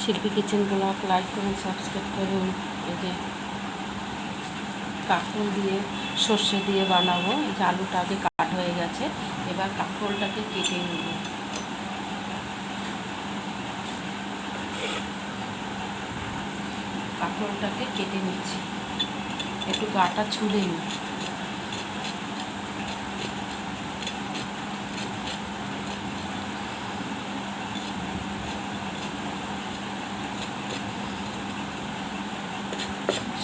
শিল্পী kitchen blog like করুন, subscribe করুন। এই যে কাঁকরোল দিয়ে সর্ষে দিয়ে বানাবো। এই যে আলুটা আগে কাট হয়ে গেছে, এবার কাঁকরোলটাকে কেটে নেব। কাঁকরোলটাকে কেটে নিচ্ছি, একটু গাটা ছুলে নিই।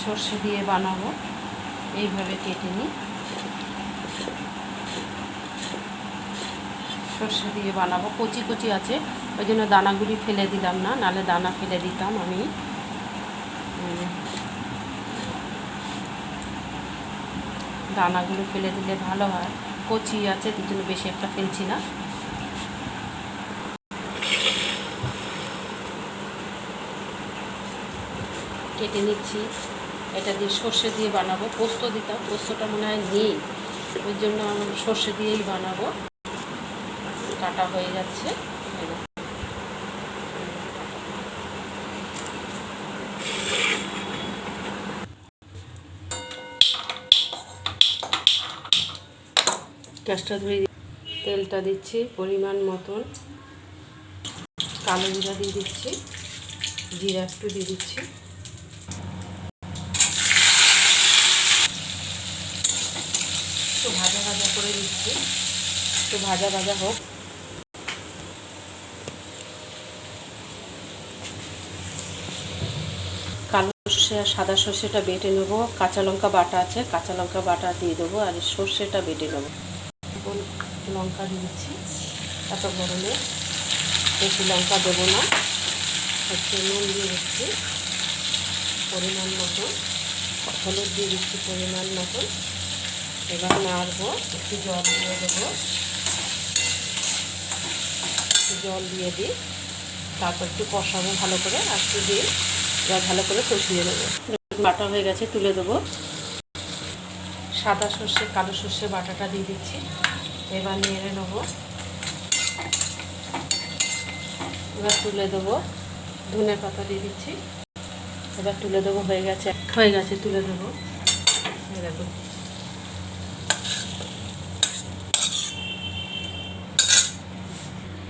সর্ষে দিয়ে বানাবো, এইভাবে কেটে নিই। সর্ষে দিয়ে বানাবো, কচি কচি আছে, ওই জন্য দানাগুলি ফেলে দিলাম না, নাহলে দানা ফেলে দিতাম আমি। দানাগুলো ফেলে দিলে ভালো হয়, কচি আছে তার জন্য বেশি একটা ফেলছি না। কেটে নিচ্ছি। এটা দিয়ে সর্ষে দিয়ে বানাবো, পোস্ত দিতাম, পোস্তটা মনে হয় নেই, ওই জন্য সর্ষে দিয়েই বানাবো। কাটা হয়ে যাচ্ছে, গ্যাসটা ধরে তেলটা দিচ্ছি পরিমাণ মতন, কালো জিরা দিয়ে দিচ্ছি, জিরা একটু দিয়ে দিচ্ছি, একটু ভাজা ভাজা করে দিচ্ছি, একটু ভাজা ভাজা হোক। কালো সর্ষে আর সাদা সর্ষেটা বেটে নেবো, কাঁচা লঙ্কা বাটা আছে, কাঁচা লঙ্কা বাটা দিয়ে দেবো, আর সর্ষেটা বেটে নেবো। লঙ্কা দিয়ে দিচ্ছি, এত গরমে বেশি লঙ্কা দেবো না। হচ্ছে নুন দিয়ে দিচ্ছি পরিমাণ মতন, হলুদ দিয়ে দিচ্ছি পরিমাণ মতন। এবার নাড়বো, একটু জল দিয়ে দেবো, একটু জল দিয়ে দিই, তারপর একটু কষাবো ভালো করে, আর একটু দিয়ে এবার ভালো করে কষিয়ে নেবো। বাটা হয়ে গেছে, তুলে দেবো। সাদা সর্ষে কালো সর্ষে বাটাটা দিয়ে দিচ্ছি, এবার নেড়ে নেবো। এবার তুলে দেবো, ধনে পাতা দিয়ে দিচ্ছি, এবার তুলে দেবো। হয়ে গেছে তুলে দেবো। দেখুন।